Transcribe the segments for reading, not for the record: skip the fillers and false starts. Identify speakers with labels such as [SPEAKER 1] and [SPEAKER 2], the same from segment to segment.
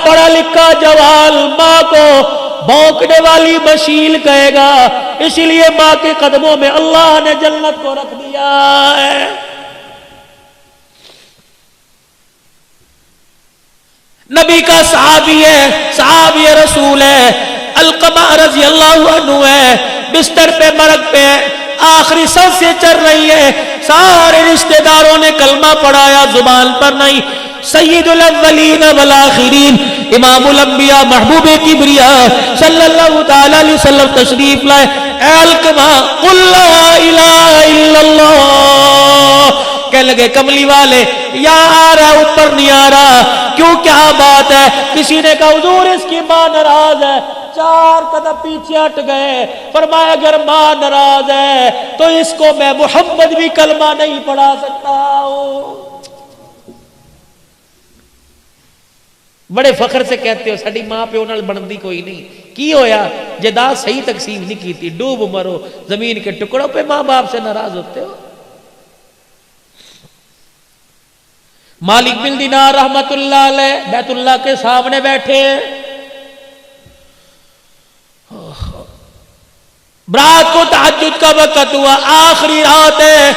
[SPEAKER 1] پڑھا لکھا جوال ماں کو بھونکنے والی مشیل کہے گا، اسی لیے ماں کے قدموں میں اللہ نے جنت کو رکھ دیا ہے۔ نبی کا صحابی ہے، صحابی رسول ہے، علقمہ رضی اللہ عنہ ہے، بستر پہ مرگ پہ ہے، آخری سانس سے چل رہی ہے، سارے رشتہ داروں نے کلمہ پڑھایا، زبان پر نہیں۔ سید الاولین والآخرین، امام الانبیاء، محبوب کبریاء صلی اللہ تعالی علیہ وسلم تشریف لائے۔ اے علقمہ قل لا الہ الا اللہ، کہنے لگے کملی والے یا آ رہا اوپر نہیں آ رہا، کیوں کیا بات ہے؟ کسی نے کہا حضور اس کی ماں ناراض ہے، 4 قدم پیچھے ہٹ گئے، فرمایا اگر ماں ناراض ہے تو اس کو میں محمد بھی کلمہ نہیں پڑھا سکتا ہوں۔ بڑے فخر سے کہتے ہو ساڈی ماں پیو نال بنتی کوئی نہیں، کی ہویا جائیداد صحیح تقسیم نہیں کی تھی، ڈوب مرو زمین کے ٹکڑوں پہ ماں باپ سے ناراض ہوتے ہو۔ مالک بن دینار رحمت اللہ علیہ بیت اللہ کے سامنے بیٹھے، رات کو تہجد کا وقت ہوا، آخری رات ہے،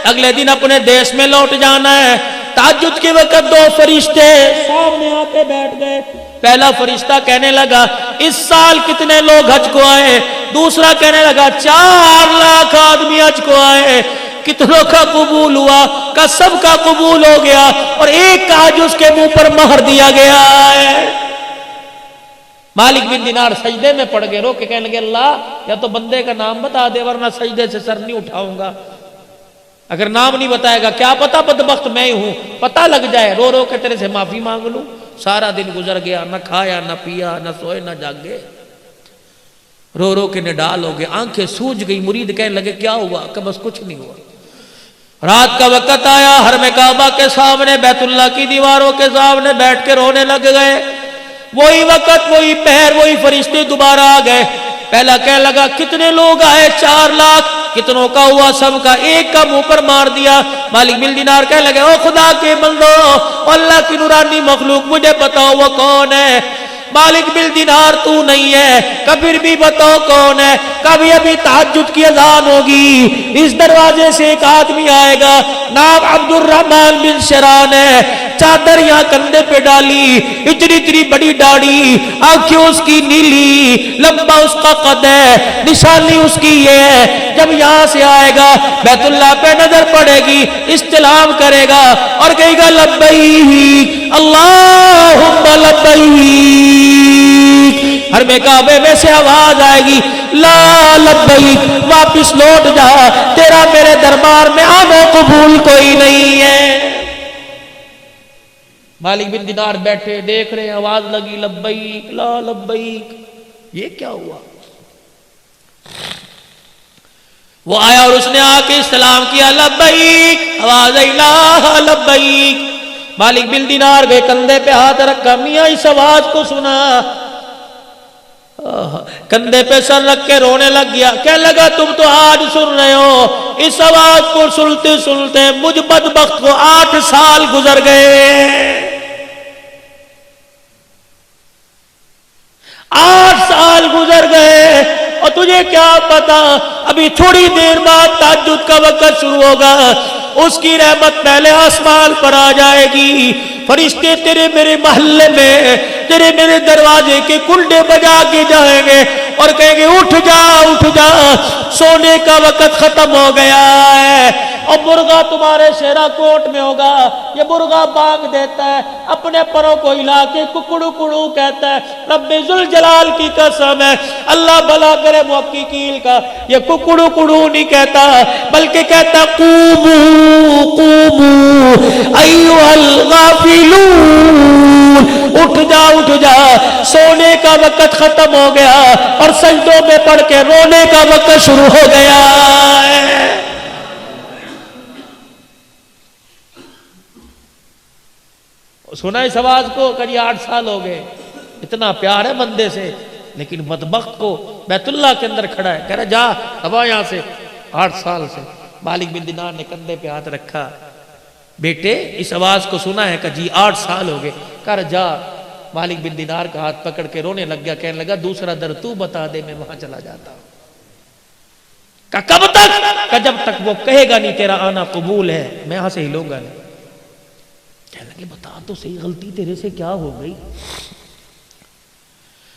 [SPEAKER 1] اگلے دن اپنے دیش میں لوٹ جانا ہے۔ تہجد کے وقت 2 فرشتے سامنے آ کے بیٹھ گئے۔ پہلا فرشتہ کہنے لگا اس سال کتنے لوگ حج کو آئے؟ دوسرا کہنے لگا 4 لاکھ آدمی حج کو آئے، کتنوں کا قبول ہوا؟ کا سب کا قبول ہو گیا، اور ایک کا حج اس کے منہ پر مہر دیا گیا ہے۔ مالک بن دینار سجدے میں پڑ گئے، رو کے کہنے لگے اللہ یا تو بندے کا نام بتا دے ورنہ سجدے سے سر نہیں اٹھاؤں گا، اگر نام نہیں بتائے گا کیا پتا بدبخت میں ہوں، پتہ لگ جائے، رو رو کے تیرے سے معافی مانگ لوں۔ سارا دن گزر گیا، نہ کھایا نہ پیا نہ سوئے نہ جاگے، رو رو کے نڈال ہو گئے، آنکھیں سوج گئی۔ مرید کہنے لگے کیا ہوا؟ کہ بس کچھ نہیں ہوا۔ رات کا وقت آیا، حرم کعبہ کے سامنے بیت اللہ کی دیواروں کے سامنے بیٹھ کے رونے لگ گئے۔ وہی وقت وہی پہر وہی فرشتے دوبارہ آ گئے۔ پہلا کہنے لگا کتنے لوگ آئے؟ 4 لاکھ۔ کتنوں کا ہوا؟ سب کا۔ ایک کا منہ پر مار دیا۔ مالک بن دینار کہنے لگے او خدا کے بندو، اللہ کی نورانی مخلوق مجھے بتاؤ وہ کون ہے؟ مالک بن دینار تو نہیں ہے، کبھی بھی بتاؤ کون ہے؟ کبھی ابھی تہجد کی اذان ہوگی، اس دروازے سے ایک آدمی آئے گا، نام عبد الرحمن بن شران ہے، چادر یہاں کندھے پہ ڈالی، اتنی اتنی بڑی داڑھی، آنکھیں اس کی نیلی، لمبا اس کا قد ہے، نشانی اس کی یہ ہے، جب یہاں سے آئے گا بیت اللہ پہ نظر پڑے گی، استلام کرے گا اور کہے گا لبیک اللہم لبیک۔ حرم کعبے میں سے آواز آئے گی لا لبیک، واپس لوٹ جا، تیرا میرے دربار میں آنا قبول کوئی نہیں ہے۔ مالک بن دینار بیٹھے دیکھ رہے، آواز لگی لبیک لا لبیک، یہ کیا ہوا؟ وہ آیا اور اس نے آ کے استلام کیا لبیک، آواز آئی لا لبیک۔ مالک بن دینار گئے، کندھے پہ ہاتھ رکھا، میاں اس آواز کو سنا، کندھے پہ سر رکھ کے رونے لگ گیا۔ کہنے لگا تم تو آج سن رہے ہو، اس آواز کو سنتے سنتے مجھ بدبخت کو 8 سال گزر گئے۔ 8 سال گزر گئے، اور تجھے کیا پتا ابھی تھوڑی دیر بعد تہجد کا وقت شروع ہوگا، اس کی رحمت پہلے آسمان پر آ جائے گی، فرشتے تیرے میرے محلے میں تیرے میرے دروازے کے کنڈے بجا کے جائیں گے اور کہیں گے اٹھ جا اٹھ جا، سونے کا وقت ختم ہو گیا ہے۔ اور مرغا تمہارے شیرا کوٹ میں ہوگا، یہ مرغا بانگ دیتا ہے، اپنے پروں کو ہلا کے ککڑو کڑو کہتا ہے، رب ذوالجلال کی قسم ہے، اللہ بھلا کرے محققین کا، یہ ککڑو کڑو نہیں کہتا بلکہ کہتا قومو قومو ایھا الغافلون، اٹھ جا سونے کا وقت ختم ہو گیا اور سجدوں میں پڑھ کے رونے کا وقت شروع ہو گیا ہے۔ سنا اس آواز کو کہ 8 سال ہو گئے، اتنا پیار ہے بندے سے، لیکن بدبخت کو بیت اللہ کے اندر کھڑا ہے، کہہ رہا جا اب یہاں سے، 8 سال سے۔ مالک بن دینار نے کندھے پہ ہاتھ رکھا، بیٹے اس آواز کو سنا ہے کہ جی 8 سال ہو گئے، کہہ رہا جا۔ مالک بن دینار کا ہاتھ پکڑ کے رونے لگ گیا، کہنے لگا دوسرا در تو بتا دے میں وہاں چلا جاتا ہوں۔ کہا کب تک؟ کہا جب تک وہ کہے گا نہیں تیرا آنا قبول ہے، میں یہاں سے ہلوں گا نہیں۔ کہنے لگے بتا تو صحیح غلطی تیرے سے کیا ہو گئی؟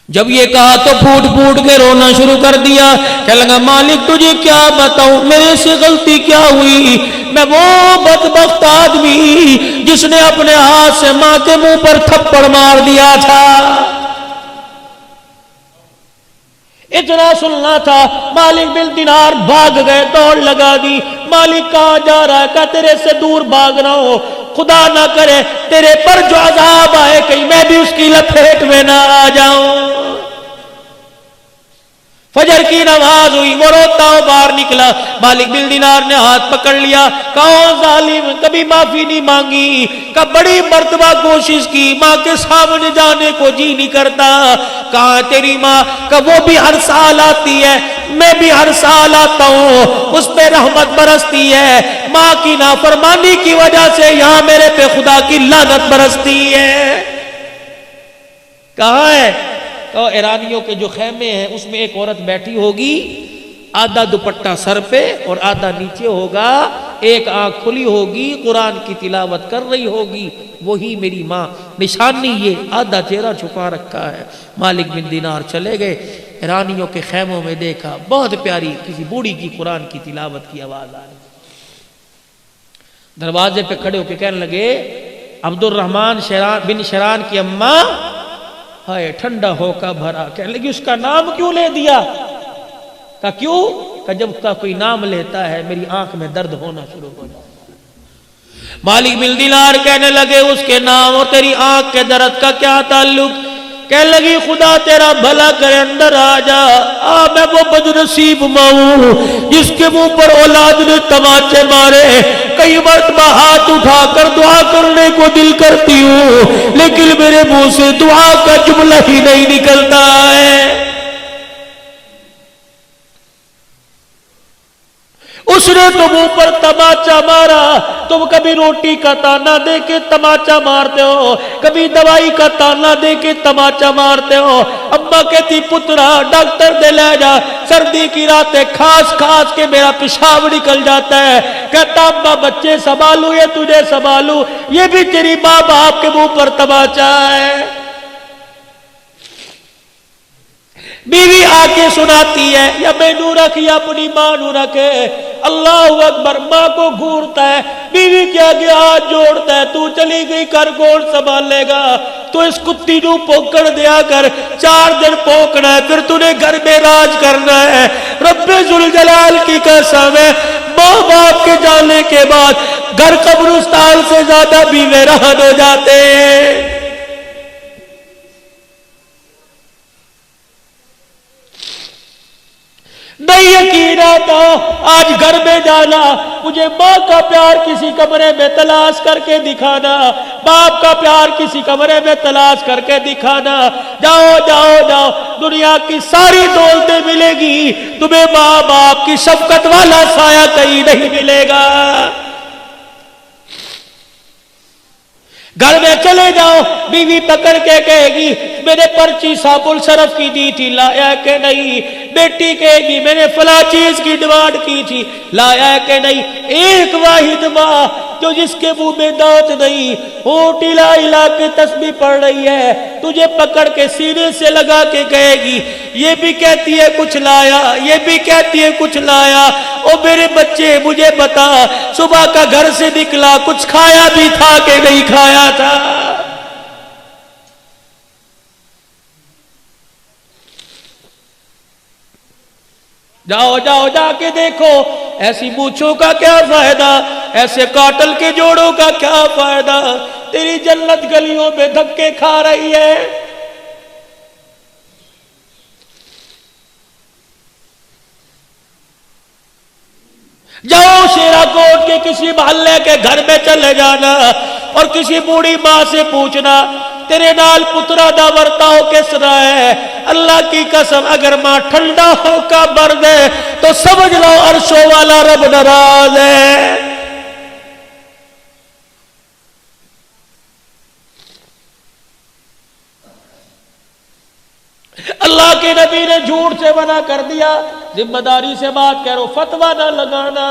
[SPEAKER 1] جب یہ کہا تو پھوٹ پھوٹ کے رونا شروع کر دیا، کہنے لگا مالک تجھے کیا بتاؤں میرے سے غلطی کیا ہوئی؟ میں وہ بدبخت آدمی جس نے اپنے ہاتھ سے ماں کے منہ پر تھپڑ مار دیا تھا۔ اتنا سننا تھا، مالک بن دینار بھاگ گئے، دوڑ لگا دی۔ مالک کہاں جا رہا ہے؟ کہا تیرے سے دور بھاگ رہا ہوں، خدا نہ کرے تیرے پر جو عذاب آئے کہیں میں بھی اس کی لپیٹ میں نہ آ جاؤں۔ فجر کی نماز ہوئی، وہ روتا ہو باہر نکلا، مالک بن دینار نے ہاتھ پکڑ لیا، کہا ظالم کبھی معافی نہیں مانگی، کہا بڑی مرتبہ کوشش کی، ماں کے سامنے جانے کو جی نہیں کرتا۔ کہا تیری ماں؟ کہا وہ بھی ہر سال آتی ہے، میں بھی ہر سال آتا ہوں، اس پہ رحمت برستی ہے، ماں کی نافرمانی کی وجہ سے یہاں میرے پہ خدا کی لعنت برستی ہے۔ کہاں ہے؟ ایرانیوں کے جو خیمے ہیں اس میں ایک عورت بیٹھی ہوگی، آدھا دوپٹہ سر پہ اور آدھا نیچے ہوگا، ایک آنکھ کھلی ہوگی، قرآن کی تلاوت کر رہی ہوگی، وہی میری ماں۔ نشانی یہ آدھا چہرہ چھپا رکھا ہے۔ مالک بن دینار چلے گئے، ایرانیوں کے خیموں میں دیکھا بہت پیاری کسی بوڑھی کی قرآن کی تلاوت کی آواز آ رہی۔ دروازے پہ کھڑے ہو کے کہنے لگے عبد الرحمن بن شران کی اماں، ہائے ٹھنڈا ہو کا بھرا۔ کہنے لگی اس کا نام کیوں لے دیا؟ کہا کیوں؟ کہ جب کا کوئی نام لیتا ہے میری آنکھ میں درد ہونا شروع ہو جاتا ہے۔ مالک بن دینار کہنے لگے اس کے نام اور تیری آنکھ کے درد کا کیا تعلق؟ کہنے لگی خدا تیرا بھلا کرے اندر آ جا، میں وہ بدنصیب ماں ہوں جس کے منہ پر اولاد نے تماچے مارے، کئی مرتبہ ہاتھ اٹھا کر دعا کرنے کو دل کرتی ہوں لیکن میرے منہ سے دعا کا جملہ ہی نہیں نکلتا ہے۔ اس نے تم اوپر تماچا مارا، تم کبھی روٹی کا تانا دے کے تماچا مارتے ہو، کبھی دوائی کا تانا دے کے تماچا مارتے ہو۔ اماں کہتی پترا ڈاکٹر دے لے جا، سردی کی راتیں کھاس کھاس کے میرا پیشاب نکل جاتا ہے۔ کہتا اماں بچے سنبھالوں یا تجھے سنبھالوں؟ یہ بھی تیری ماں باپ کے منہ پر تماچا ہے۔ بیوی آ کے سناتی ہے یا میں نو رکھ یا اپنی ماں نو رکھے، اللہ اکبر، ماں کو گھورتا ہے، بیوی کے آگے ہاتھ جوڑتا ہے، تو چلی گئی کر گوڑ سنبھال لے گا، تو اس کتی نو پوکڑ دیا کر، 4 دن پوکنا ہے پھر تو نے گھر میں راج کرنا ہے۔ رب ذوالجلال کی قسم ہے، ماں باپ کے جانے کے بعد گھر قبرستان سے زیادہ بھی ویران ہو جاتے ہیں۔ نہیں یقین آتا آج گھر میں جانا، مجھے ماں کا پیار کسی کمرے میں تلاش کر کے دکھانا، باپ کا پیار کسی کمرے میں تلاش کر کے دکھانا۔ جاؤ جاؤ جاؤ، دنیا کی ساری دولتیں ملے گی، تمہیں ماں باپ کی شفقت والا سایہ کہیں نہیں ملے گا۔ گھر میں چلے جاؤ، بیوی پکڑ کے کہے گی میں نے پرچی صابن صرف کی دی تھی، لایا کہ نہیں؟ بیٹی کہے گی میں نے فلاں چیز کی ڈیمانڈ کی تھی، لایا کہ نہیں؟ ایک واحد ماں جو جس کے منہ میں دانت نہیں، ہونٹ ہلا ہلا کے تسبیح پڑھ رہی ہے، تجھے پکڑ کے سینے سے لگا کے کہے گی یہ بھی کہتی ہے کچھ لایا، یہ بھی کہتی ہے کچھ لایا۔ او میرے بچے مجھے بتا، صبح کا گھر سے نکلا کچھ کھایا بھی تھا کہ نہیں کھایا تھا؟ جاؤ جاؤ جا کے دیکھو، ایسی مونچھوں کا کیا فائدہ، ایسے کاٹل کے جوڑوں کا کیا فائدہ، تیری جنت گلیوں میں دھکے کھا رہی ہے۔ جاؤ شیرا کوٹ کے کسی محلے کے گھر میں چلے جانا اور کسی بوڑھی ماں سے پوچھنا تیرے نال پترا دا ورتاؤ کس طرح ہے؟ اللہ کی قسم اگر ماں ٹھنڈا ہو کا برد ہے تو سمجھ لو عرشوں والا رب ناراض ہے۔ اللہ کے نبی نے جھوٹ سے منع کر دیا، ذمہ داری سے بات کہہ رہا ہوں، فتویٰ نہ لگانا،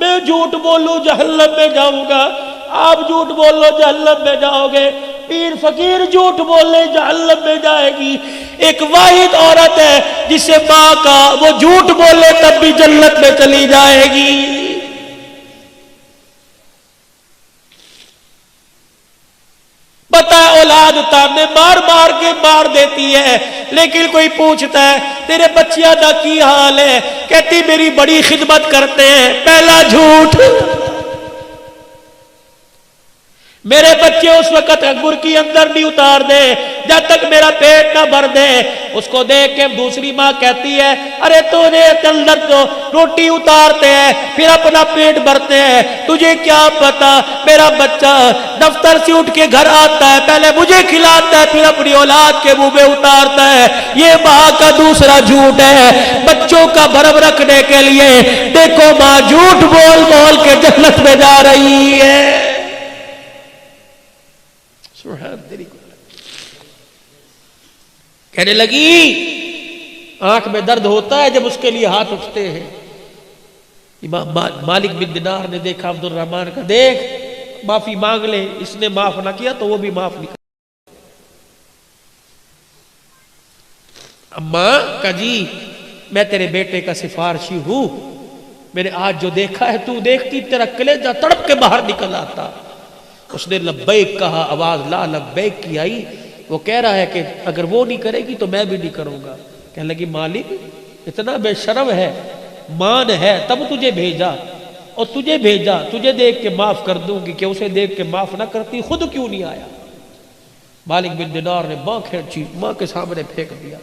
[SPEAKER 1] میں جھوٹ بولوں جہنم میں جاؤں گا، آپ جھوٹ بولو جہنم میں جاؤ گے، پیر فقیر جھوٹ بولے جہنم میں جائے گی۔ ایک واحد عورت ہے جسے ماں کا وہ جھوٹ بولے تب بھی جنت میں چلی جائے گی۔ پتہ ہے اولاد تانے مار مار کے مار دیتی ہے، لیکن کوئی پوچھتا ہے تیرے بچیاں دا کی حال ہے، کہتی میری بڑی خدمت کرتے ہیں۔ پہلا جھوٹ، میرے بچے اس وقت انگور کی اندر نہیں اتار دے جب تک میرا پیٹ نہ بھر دے۔ اس کو دیکھ کے دوسری ماں کہتی ہے ارے تجھے اندر تو روٹی اتارتے ہیں پھر اپنا پیٹ بھرتے ہیں، تجھے کیا پتا میرا بچہ دفتر سے اٹھ کے گھر آتا ہے پہلے مجھے کھلاتا ہے پھر اپنی اولاد کے منہ میں اتارتا ہے۔ یہ ماں کا دوسرا جھوٹ ہے بچوں کا بھرم رکھنے کے لیے۔ دیکھو ماں جھوٹ بول بول کے جنت میں جا رہی ہے۔ کہنے لگی آنکھ میں درد ہوتا ہے جب اس کے لیے ہاتھ اٹھتے ہیں۔ امام مالک بن دینار نے دیکھا عبد الرحمن کا، دیکھ معافی مانگ لے، اس نے معاف نہ کیا تو وہ بھی معاف نہیں کر۔ اماں کا جی میں تیرے بیٹے کا سفارشی ہوں، میں نے آج جو دیکھا ہے تو دیکھتی تیرا کلیجہ تڑپ کے باہر نکل آتا۔ اس نے لبیک کہا، آواز لا لبیک کی آئی۔ وہ کہہ رہا ہے کہ اگر وہ نہیں کرے گی تو میں بھی نہیں کروں گا۔ کہنے لگی مالک اتنا بے شرم ہے، مان ہے تب تجھے بھیجا، اور تجھے بھیجا تجھے دیکھ کے معاف کر دوں گی کہ اسے دیکھ کے معاف نہ کرتی خود کیوں نہیں آیا۔ مالک بن دینار نے ماں کھینچی، ماں کے سامنے پھینک دیا۔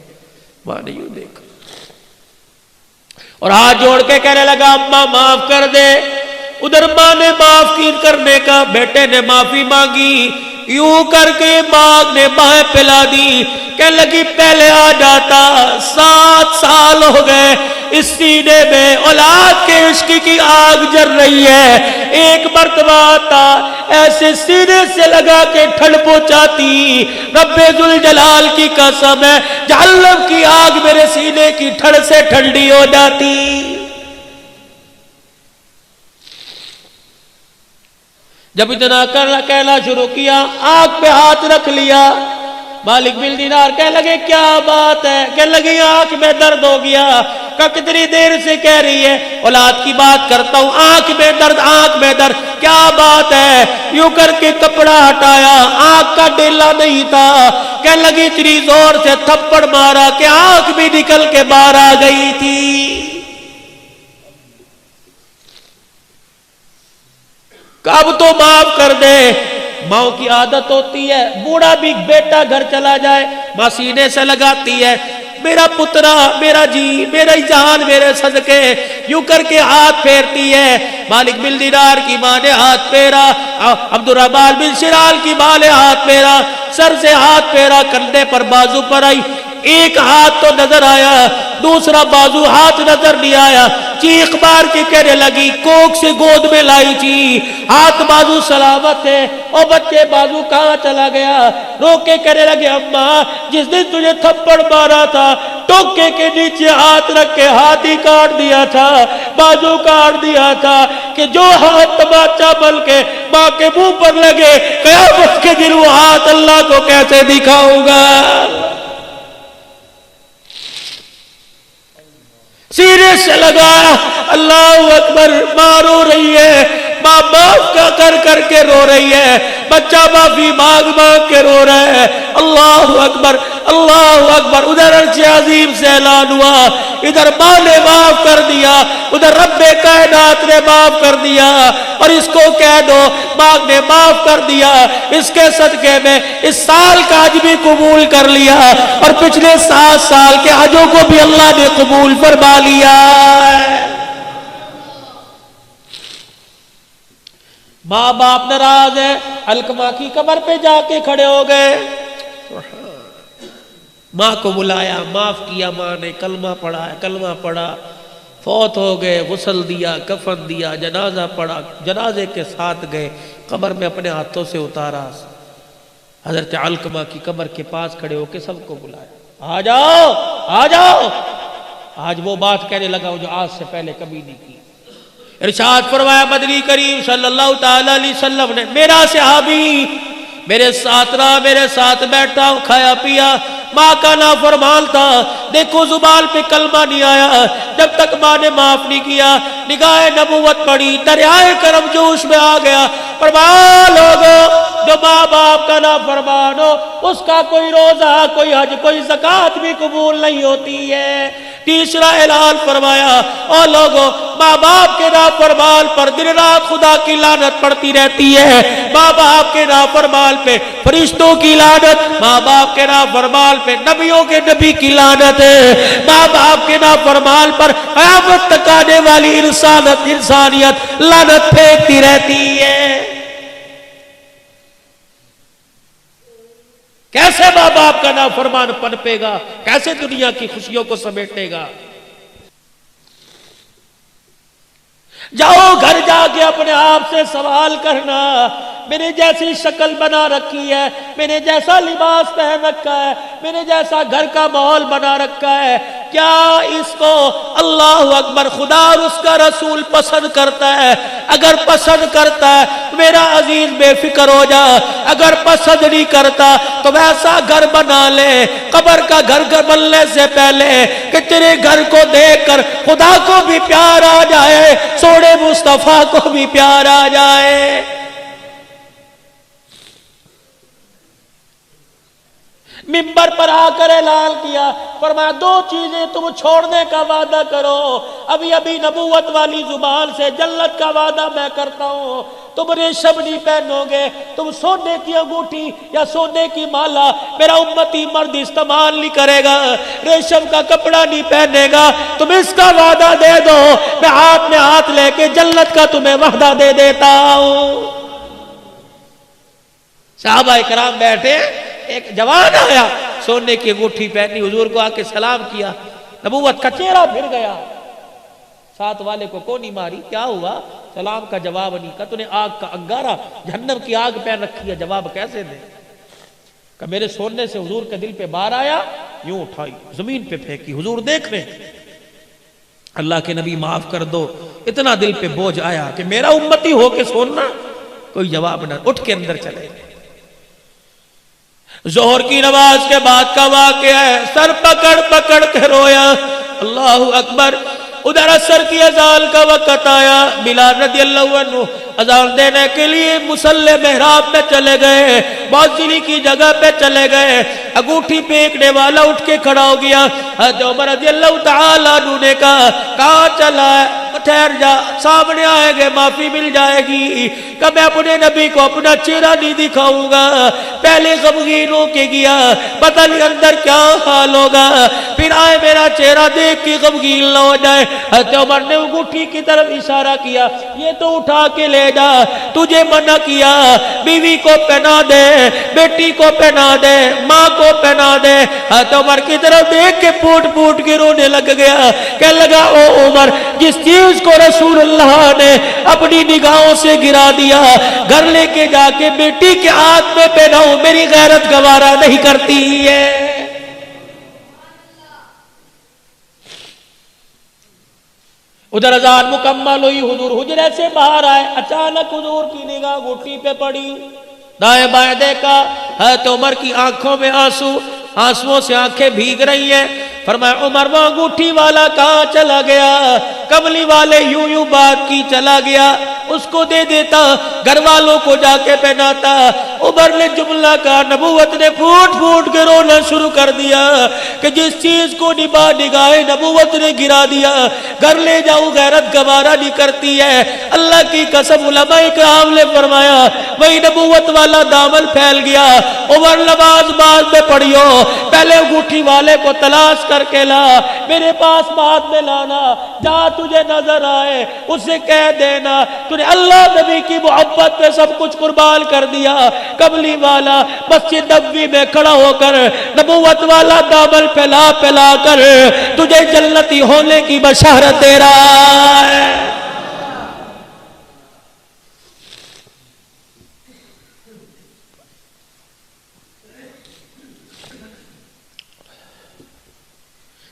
[SPEAKER 1] ماں نے یوں دیکھا اور ہاتھ جوڑ کے کہنے لگا اماں معاف کر دے۔ ادھر ماں نے معاف کی کرنے کا، بیٹے نے معافی مانگی، یوں کر کے ماں نے بائیں پلا دی۔ کہنے لگی پہلے آ جاتا، 7 سال ہو گئے اس سینے میں اولاد کے عشق کی آگ جل رہی ہے، ایک مرتبہ آتا ایسے سینے سے لگا کے ٹھنڈ پہنچاتی۔ رب ذوالجلال کی قسم ہے جہنم کی آگ میرے سینے کی ٹھنڈ سے ٹھنڈی ہو جاتی۔ جب اتنا کہنا شروع کیا آنکھ پہ ہاتھ رکھ لیا۔ مالک بن دینار کہنے لگے کیا بات ہے؟ کہنے لگے آنکھ میں درد ہو گیا۔ کہ کتنی دیر سے کہہ رہی ہے اولاد کی بات کرتا ہوں، آنکھ میں درد آنکھ میں درد، کیا بات ہے؟ یوں کر کے کپڑا ہٹایا، آنکھ کا ڈیلا نہیں تھا۔ کہنے لگی اتنی زور سے تھپڑ مارا کہ آنکھ بھی نکل کے باہر آ گئی تھی۔ کب تو معاف کر دے۔ ماں کی عادت ہوتی ہے بوڑھا بھی بیٹا گھر چلا جائے ماں سینے سے لگاتی ہے، میرا پترا میرا جی میرا جان میرے صدقے، یوں کر کے ہاتھ پھیرتی ہے۔ مالک بن دینار کی ماں نے ہاتھ پھیرا، عبد الرحمن بن شرال کی ماں نے ہاتھ پھیرا، سر سے ہاتھ پھیرا، کندھے پر بازو پر آئی، ایک ہاتھ تو نظر آیا دوسرا بازو ہاتھ نظر نہیں آیا۔ چیخ مار کے کہنے لگی کوک سے گود میں لائی تھی، ہاتھ بازو سلامت ہے، اور بچے بازو کہاں چلا گیا؟ رو کے کہنے لگے اماں جس دن تجھے تھپڑ مارا تھا ٹوکے کے نیچے ہاتھ رکھ کے ہاتھ ہی کاٹ دیا تھا، بازو کاٹ دیا تھا، کہ جو ہاتھ تماچا بن کے ماں کے منہ پر لگے قیامت کے دن وہ ہاتھ اللہ کو کیسے دکھاؤں گا؟ سینے سے لگایا، اللہ اکبر، ماں رو رہی ہے، ماں معاف کر کر کے رو رہی ہے، بچہ معافی مانگ مانگ کے رو رہا ہے۔ اللہ اکبر اللہ اکبر، ادھر عرش عظیم سے اعلان ہوا، ادھر ماں نے معاف کر دیا، ادھر رب کائنات نے معاف کر دیا، اور اس کو کہہ دو ماں نے معاف کر دیا، اس کے صدقے میں اس سال کا حج بھی قبول کر لیا، اور پچھلے 7 سال کے حجوں کو بھی اللہ نے قبول فرما لیا۔ ماں باپ ناراض ہے، علقمہ کی قبر پہ جا کے کھڑے ہو گئے، ماں کو بلایا، معاف کیا، ماں نے کلمہ پڑھا، کلمہ پڑھا، فوت ہو گئے، غسل دیا، کفن دیا، جنازہ پڑھا، جنازے کے ساتھ گئے، قبر میں اپنے ہاتھوں سے اتارا، حضرت علقمہ کی قبر کے پاس کھڑے ہو کے سب کو بلایا، آ جاؤ آ جاؤ. آج وہ بات کہنے لگا جو آج سے پہلے کبھی نہیں کی. ارشاد فرمایا مدنی کریم صلی اللہ تعالی علیہ وسلم نے, میرا صحابی میرے ساتھ رہا, میرے ساتھ بیٹھا, کھایا پیا, ماں کا نافرمان تھا. دیکھو زبان پہ کلمہ نہیں آیا جب تک ماں نے معاف نہیں کیا. نگاہ نبوت پڑی, دریائے کرم جوش میں آ گیا. فرمایا لوگوں جو ماں باپ کا نافرمان ہو اس کا کوئی روزہ, کوئی حج, کوئی زکوٰۃ بھی قبول نہیں ہوتی ہے. تیسرا اعلان فرمایا, اور لوگوں ماں باپ کے نافرمان پر دن رات خدا کی لعنت پڑتی رہتی ہے. ماں باپ کے نافرمان پہ فرشتوں کی لعنت, ماں باپ کے نافرمان پہ نبیوں کے نبی کی لعنت ہے. ماں باپ کے نافرمان پر قیامت تک آنے والی انسانیت لعنت پھینکتی رہتی ہے. کیسے ماں باپ کا نافرمان پنپے گا, کیسے دنیا کی خوشیوں کو سمیٹے گا. جاؤ گھر جا کے اپنے آپ سے سوال کرنا, میں نے جیسی شکل بنا رکھی ہے, میں نے جیسا لباس پہن رکھا ہے, میں نے جیسا گھر کا ماحول بنا رکھا ہے, کیا اس کو اللہ اکبر خدا اور اس کا رسول پسند کرتا ہے؟ اگر پسند کرتا ہے میرا عزیز بے فکر ہو جا, اگر پسند نہیں کرتا تو ویسا گھر بنا لے قبر کا گھر بننے سے پہلے کہ تیرے گھر کو دیکھ کر خدا کو بھی پیار آ جائے, سوڑے مصطفیٰ کو بھی پیار آ جائے. منبر پر آ کر اعلان کیا, فرمایا دو چیزیں تم چھوڑنے کا وعدہ کرو. ابھی ابھی نبوت والی زبان سے جنت کا وعدہ میں کرتا ہوں, تم ریشم نہیں پہنو گے, تم سونے کی انگوٹھی یا سونے کی مالا میرا امتی مرد استعمال نہیں کرے گا, ریشم کا کپڑا نہیں پہنے گا. تم اس کا وعدہ دے دو, میں ہاتھ میں ہاتھ لے کے جنت کا تمہیں وعدہ دے دیتا ہوں. صحابہ کرام بیٹھے, ایک جوان آیا سونے کی انگوٹھی پہنی, حضور کو آ کے سلام کیا, نبوت کا چہرہ پھر گیا. ساتھ والے کو کونی ماری, کیا ہوا؟ سلام کا جواب نہیں. کہا تو نے آگ کا انگارہ جہنم کی آگ پہن رکھی ہے, جواب کیسے دے؟ کہ میرے سونے سے حضور کے دل پہ بار آیا, یوں اٹھائی زمین پہ پھینکی, حضور دیکھ رہے اللہ کے نبی معاف کر دو, اتنا دل پہ بوجھ آیا کہ میرا امتی ہو کے سوننا. کوئی جواب نہ, اٹھ کے اندر چلے. ظہر کی نماز کے بعد کا واقعہ ہے, سر پکڑ پکڑ کے رویا, اللہ اکبر. ادھر عصر کی اذان کا وقت آیا, بلال رضی اللہ عنہ اذان دینے کے لیے مصلی محراب پہ چلے گئے, موذنی کی جگہ پہ چلے گئے. انگوٹھی پھینکنے والا اٹھ کے کھڑا ہو گیا. حضرت عمر رضی اللہ تعالیٰ عنہ نے کہا کہاں چلا ہے؟ ٹھہر جا, سامنے آئے گے معافی مل جائے گی. کہ میں اپنے نبی کو اپنا چہرہ نہیں دکھاؤں گا. پہلے غمگین ہو کے گیا, پتہ نہیں اندر کیا حال ہوگا, پھر آئے میرا چہرہ دیکھ کے غمگین نہ ہو جائے. حضرت عمر نے انگوٹھی کی طرف اشارہ کیا, یہ تو اٹھا کے لے جا, تجھے منع کیا, بیوی کو پہنا دے, بیٹی کو پہنا دے, ماں کو پہنا دے. حضرت عمر کی طرف دیکھ کے پھوٹ پھوٹ کے رونے لگ گیا. کہنے لگا او عمر, جس چیز کو رسول اللہ نے اپنی نگاہوں سے گرا دیا, گھر لے کے جا کے بیٹی کے ہاتھ میں پہناؤں, میری غیرت گوارا نہیں کرتی ہے. ادھر اذان مکمل ہوئی, حضور حجرے سے باہر آئے, اچانک حضور کی نگاہ گھٹی پہ پڑی, دائیں بائیں دیکھا, حضرت عمر کی آنکھوں میں آنسو, آنسوؤں سے آنکھیں بھیگ رہی ہیں. فرمایا عمر وہ انگوٹھی والا کہاں چلا گیا؟ کملی والے یوں یوں بات کی چلا گیا, اس کو دے دیتا, گھر والوں کو جا کے پہناتا. عمر نے جملہ کہا, نبوت نے پھوٹ پھوٹ کے رونا شروع کر دیا کہ جس چیز کو نگاہ نبوت نے گرا دیا, گھر لے جاؤں غیرت گوارا نہیں کرتی ہے. اللہ کی قسم علماء کرام نے فرمایا وہی نبوت والا دامن پھیل گیا. عمر نماز بعد میں پڑھیو, پہلے انگوٹھی والے کو تلاش کر کے لا, میرے پاس بعد میں لانا, جہاں تجھے نظر آئے اسے کہہ دینا تو نے اللہ نبی کی محبت پہ سب کچھ قربان کر دیا. کملی والا مسجد نبوی میں کھڑا ہو کر نبوت والا دامن پھیلا پھیلا کر تجھے جنتی ہونے کی بشارت دے رہا ہے.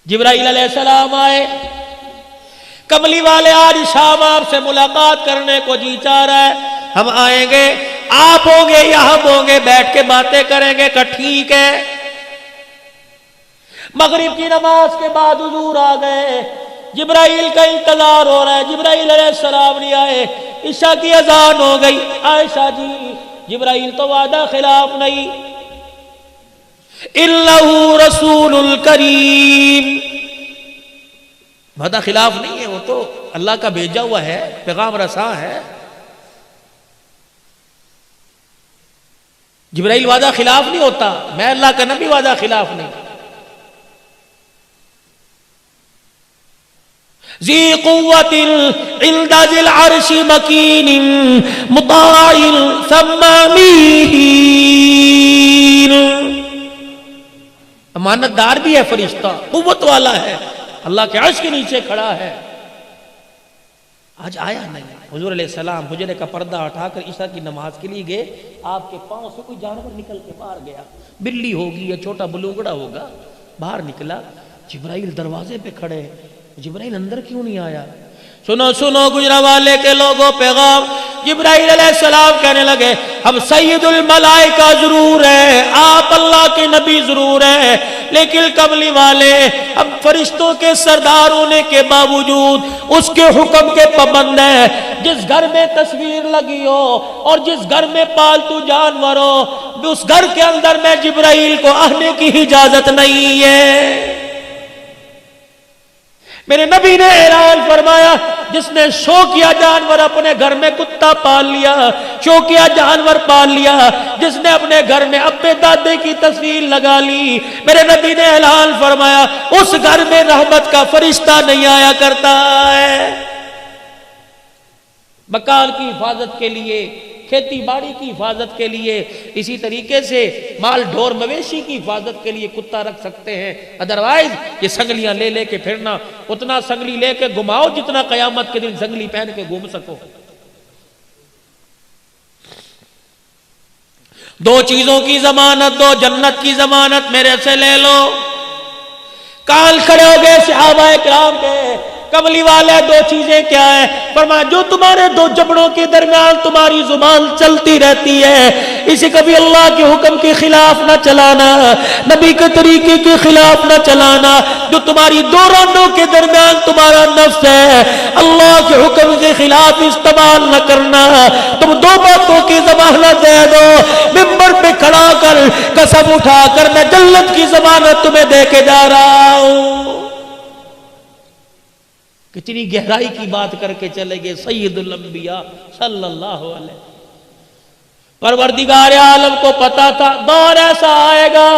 [SPEAKER 1] جبرائیل علیہ السلام آئے، کملی والے آج شام آپ سے ملاقات کرنے کو جی چاہ رہا ہے، ہم آئیں گے، آپ ہوں گے یا ہم ہوں گے، بیٹھ کے باتیں کریں گے کہ ٹھیک ہے۔ مغرب کی نماز کے بعد حضور آ گئے، جبرائیل کا انتظار ہو رہا ہے، جبرائیل علیہ السلام نہیں آئے، عشاء کی اذان ہو گئی۔ عائشہ جی جبرائیل تو وعدہ خلاف نہیں، اِنَّهُ رَسُولٌ الْكَرِيمٌ، وعدہ خلاف نہیں ہے، وہ تو اللہ کا بھیجا ہوا ہے، پیغام رساں ہے۔ جبرائیل وعدہ خلاف نہیں ہوتا، میں اللہ کا نبی وعدہ خلاف نہیں۔ ذی قوت عند ذی العرش مکین مطاع ثم امین، امانت دار بھی ہے فرشتہ، قوت والا ہے، اللہ کے عرش کے نیچے کھڑا ہے۔ آج آیا نہیں۔ حضور علیہ السلام حجرے کا پردہ اٹھا کر عشاء کی نماز کے لیے گئے، آپ کے پاؤں سے کوئی جانور نکل کے باہر گیا، بلی ہوگی یا چھوٹا بلوگڑا ہوگا، باہر نکلا، جبرائیل دروازے پہ کھڑے، جبرائیل اندر کیوں نہیں آیا؟ سنو سنو گجرانوالے کے لوگوں پیغام، جبرائیل علیہ السلام کہنے لگے ہم سید الملائکہ ضرور ہیں، آپ اللہ کے نبی ضرور ہیں، لیکن کملی والے ہم فرشتوں کے سردار ہونے کے باوجود اس کے حکم کے پابند ہیں۔ جس گھر میں تصویر لگی ہو اور جس گھر میں پالتو جانور ہو، اس گھر کے اندر میں جبرائیل کو آنے کی اجازت نہیں ہے۔ میرے نبی نے اعلان فرمایا، جس نے شوقیہ جانور اپنے گھر میں کتا پال لیا، شوقیہ جانور پال لیا، جس نے اپنے گھر میں ابے دادے کی تصویر لگا لی، میرے نبی نے اعلان فرمایا اس گھر میں رحمت کا فرشتہ نہیں آیا کرتا ہے۔ مکان کی حفاظت کے لیے، کھیتی باڑی کی حفاظت کے لیے، اسی طریقے سے مال ڈھور مویشی کی حفاظت کے لیے کتا رکھ سکتے ہیں، ادروائز یہ سنگلیاں لے لے کے پھرنا، اتنا سنگلی لے کے گھماؤ جتنا قیامت کے دن سنگلی پہن کے گھوم سکو۔ دو چیزوں کی ضمانت دو، جنت کی ضمانت میرے سے لے لو۔ کال کھڑے ہو گئے صحابہ کرام کے، کملی والے دو چیزیں کیا ہیں؟ فرمایا جو تمہارے دو جبڑوں کے درمیان تمہاری زبان چلتی رہتی ہے، اسے کبھی اللہ کے حکم کے خلاف نہ چلانا، نبی کے طریقے کے خلاف نہ چلانا۔ جو تمہاری دو رانوں کے درمیان تمہارا نفس ہے، اللہ کے حکم کے خلاف استعمال نہ کرنا۔ تم دو باتوں کی ضمانت دے دو، ممبر پہ کھڑا کر قسم اٹھا کر میں جنت کی ضمانت تمہیں دے کے جا رہا ہوں۔ کتنی گہرائی کی بات کر کے چلے گئے سید الانبیاء صلی اللہ علیہ وسلم۔ پروردگار عالم کو پتا تھا دور ایسا آئے گا